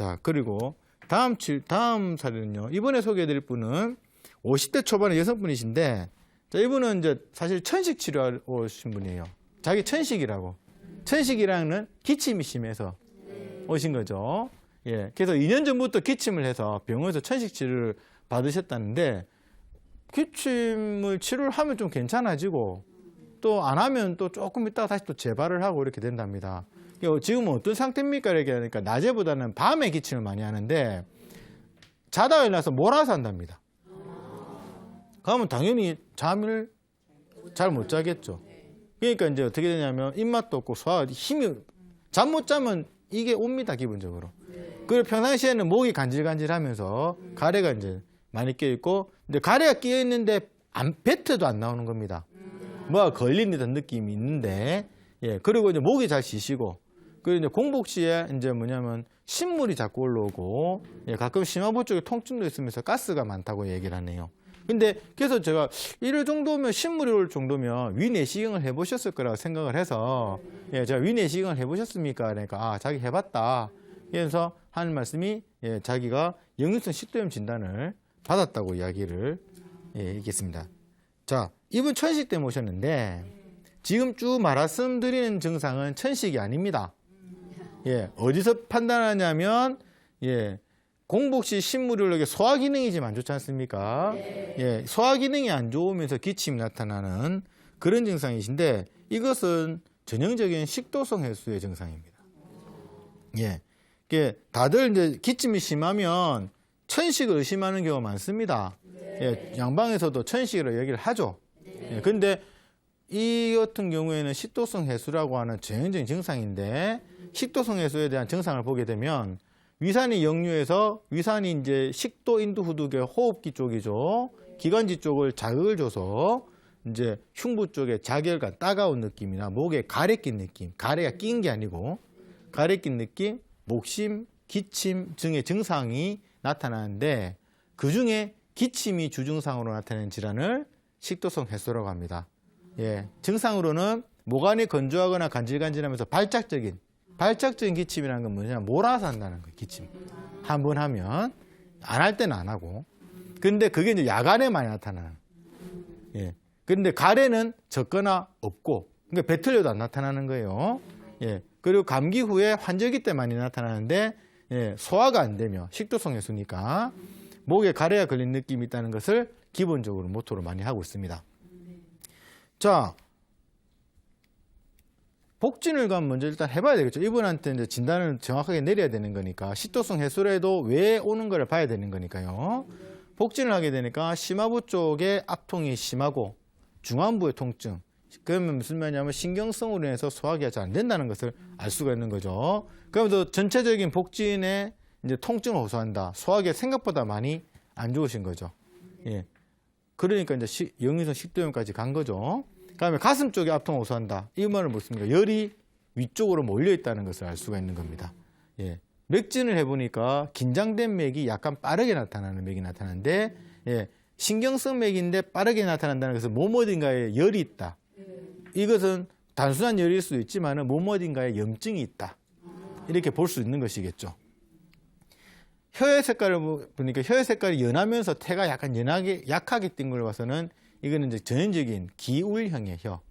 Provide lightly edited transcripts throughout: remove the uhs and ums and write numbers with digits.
자, 그리고 다음 사례는요. 이번에 소개해드릴 분은 50대 초반의 여성분이신데, 자, 이분은 이제 사실 천식 치료하러 오신 분이에요. 자기 천식이라고. 천식이라는 기침이 심해서 오신 거죠. 예. 그래서 2년 전부터 기침을 해서 병원에서 천식 치료를 받으셨다는데, 기침을 치료를 하면 좀 괜찮아지고, 또 안 하면 또 조금 있다가 다시 또 재발을 하고 이렇게 된답니다. 지금은 어떤 상태입니까? 이렇게 하니까 낮에보다는 밤에 기침을 많이 하는데, 자다가 일어나서 몰아서 한답니다. 그러면 당연히 잠을 잘 못 자겠죠. 그러니까 이제 어떻게 되냐면 입맛도 없고 소화가 힘이, 잠 못 자면 이게 옵니다, 기본적으로. 그리고 평상시에는 목이 간질간질하면서 가래가 이제 많이 껴있고, 이제 가래가 끼어있는데 뱉어도 안 나오는 겁니다. 뭐가 걸린 듯한 느낌이 있는데, 예, 그리고 이제 목이 잘 쉬시고, 그리고 이제 공복 시에 이제 뭐냐면 신물이 자꾸 올라오고, 예, 가끔 심화부 쪽에 통증도 있으면서 가스가 많다고 얘기를 하네요. 근데 그래서 제가 이럴 정도면 신물이 올 정도면 위내시경을 해보셨을 거라고 생각을 해서, 예, 제가 위내시경을 해보셨습니까? 그러니까 자기 해봤다. 그래서 하는 말씀이, 예, 자기가 역류성 식도염 진단을 받았다고 이야기를, 예, 있겠습니다. 자, 이분 천식 때문에 오셨는데 지금 쭉 말씀드리는 증상은 천식이 아닙니다. 예, 어디서 판단하냐면, 예, 공복 시 신물이 올라오게 소화 기능이 지금 안 좋지 않습니까? 예, 소화 기능이 안 좋으면서 기침이 나타나는 그런 증상이신데, 이것은 전형적인 식도성 해소의 증상입니다. 예, 이게 다들 이제 기침이 심하면 천식을 의심하는 경우가 많습니다. 예, 양방에서도 천식이라고 얘기를 하죠. 예, 근데 이 같은 경우에는 식도성 해소라고 하는 전형적인 증상인데, 식도성 해소에 대한 증상을 보게 되면 위산이 역류해서 위산이 이제 식도 인두 후두의 호흡기 쪽이죠. 기관지 쪽을 자극을 줘서 이제 흉부 쪽에 자결감, 따가운 느낌이나 목에 가래 낀 느낌, 가래가 낀 게 아니고 가래 낀 느낌, 목심, 기침 등의 증상이 나타나는데, 그 중에 기침이 주증상으로 나타내는 질환을 식도성 해소라고 합니다. 예, 증상으로는 목 안이 건조하거나 간질간질하면서 발작적인 기침이라는 건 뭐냐, 몰아서 한다는 거예요. 기침 한 번 하면, 안 할 때는 안 하고. 근데 그게 이제 야간에 많이 나타나는. 예, 근데 가래는 적거나 없고, 그러니까 뱉으려도 안 나타나는 거예요. 예, 그리고 감기 후에 환절기 때 많이 나타나는데, 예, 소화가 안 되며 식도성 해소니까 목에 가래가 걸린 느낌이 있다는 것을 기본적으로 모토로 많이 하고 있습니다. 자, 복진을감 먼저 일단 해봐야 되겠죠. 이분한테 이제 진단을 정확하게 내려야 되는 거니까, 식도성 해소라도 왜 오는 걸 봐야 되는 거니까요. 복진을 하게 되니까 심화부 쪽에 압통이 심하고 중안부의 통증. 그러면 무슨 말이냐면 신경성으로 인해서 소화가 잘 안 된다는 것을 알 수가 있는 거죠. 그러면서 전체적인 복진에 이제 통증을 호소한다. 소화기가 생각보다 많이 안 좋으신 거죠. 예. 그러니까 이제 역류성 식도염까지 간 거죠. 그다음에 가슴 쪽에 압통을 호소한다. 이 말은 무엇입니까? 열이 위쪽으로 몰려 있다는 것을 알 수가 있는 겁니다. 예. 맥진을 해보니까 긴장된 맥이 약간 빠르게 나타나는 맥이 나타나는데, 예, 신경성 맥인데 빠르게 나타난다는 것은 몸 어딘가에 열이 있다. 이것은 단순한 열일 수도 있지만 몸 어딘가에 염증이 있다. 이렇게 볼 수 있는 것이겠죠. 혀의 색깔을 보니까 혀의 색깔이 연하면서 태가 약간 약하게 띈 걸 봐서는 이거는 이제 전형적인 기울형의 혀.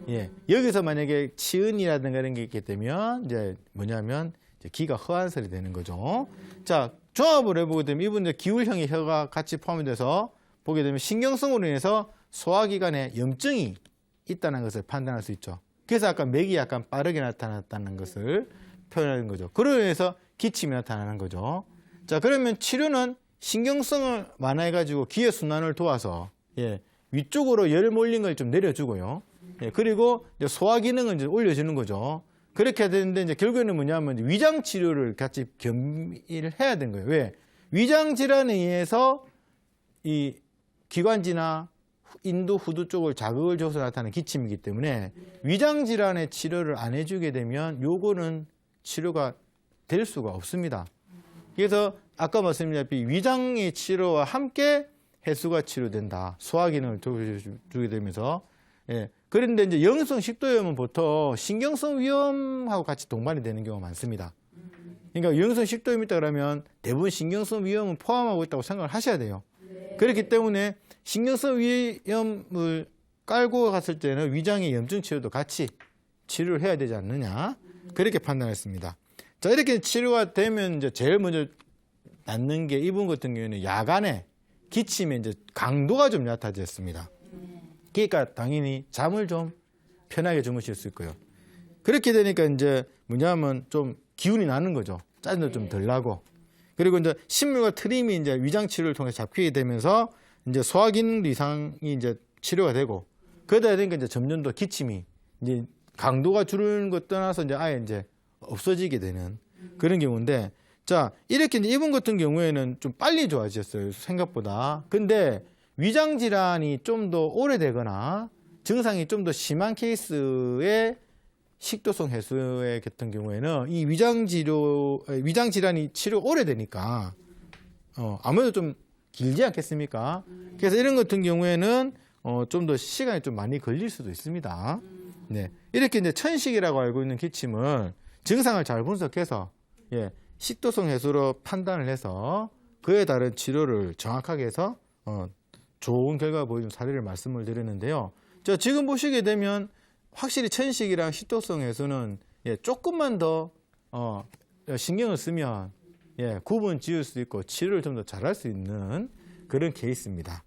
예, 여기서 만약에 치은이라든가 이런 게 있게 되면 이제 뭐냐면 이제 기가 허한설이 되는 거죠. 자, 종합을 해보게 되면 이분들 기울형의 혀가 같이 포함돼서 보게 되면 신경성으로 인해서 소화기관에 염증이 있다는 것을 판단할 수 있죠. 그래서 아까 맥이 약간 빠르게 나타났다는 것을 표현하는 거죠. 그로 인해서 기침이 나타나는 거죠. 자, 그러면 치료는 신경성을 완화해가지고 기의 순환을 도와서, 예, 위쪽으로 열 몰린 걸 좀 내려주고요. 예, 그리고 이제 소화 기능을 이제 올려주는 거죠. 그렇게 해야 되는데, 이제 결국에는 뭐냐면 위장 치료를 같이 겸비를 해야 되는 거예요. 왜? 위장 질환에 의해서 이 기관지나 인두, 후두 쪽을 자극을 줘서 나타나는 기침이기 때문에 위장 질환의 치료를 안 해주게 되면 요거는 치료가 될 수가 없습니다. 그래서 아까 말씀드렸다시피 위장의 치료와 함께 해수가 치료된다. 소화 기능을 도와주게 되면서. 예. 그런데 이제 역류성 식도염은 보통 신경성 위염하고 같이 동반이 되는 경우가 많습니다. 그러니까 유형성 식도염이 있다 그러면 대부분 신경성 위염은 포함하고 있다고 생각을 하셔야 돼요. 그렇기 때문에 신경성 위염을 깔고 갔을 때는 위장의 염증 치료도 같이 치료를 해야 되지 않느냐, 그렇게 판단했습니다. 자, 이렇게 치료가 되면 이제 제일 먼저 낫는 게 이분 같은 경우에는 야간에 기침의 이제 강도가 좀 얕아졌습니다. 그러니까 당연히 잠을 좀 편하게 주무실 수 있고요. 그렇게 되니까 이제 뭐냐면 좀 기운이 나는 거죠. 짜증도 좀 덜 나고. 그리고 이제 식물과 트림이 이제 위장 치료를 통해 잡히게 되면서 이제 소화 기능 이상이 이제 치료가 되고, 그러다 보니까 이제 점점 더 기침이 이제 강도가 줄는 것 떠나서 이제 아예 이제 없어지게 되는 그런 경우인데, 자, 이렇게 이제 이분 같은 경우에는 좀 빨리 좋아지셨어요, 생각보다. 근데 위장 질환이 좀 더 오래되거나 증상이 좀 더 심한 케이스의 식도성 해소의 같은 경우에는 이 위장 질환이 치료 오래되니까 아무래도 좀 길지 않겠습니까? 그래서 이런 같은 경우에는 좀 더 시간이 좀 많이 걸릴 수도 있습니다. 네, 이렇게 이제 천식이라고 알고 있는 기침을 증상을 잘 분석해서 식도성 해소로 판단을 해서 그에 따른 치료를 정확하게 해서 좋은 결과 보여준 사례를 말씀을 드렸는데요. 자, 지금 보시게 되면 확실히 천식이랑 식도성 해소는 조금만 더 신경을 쓰면 구분 지을 수 있고 치료를 좀 더 잘할 수 있는 그런 케이스입니다.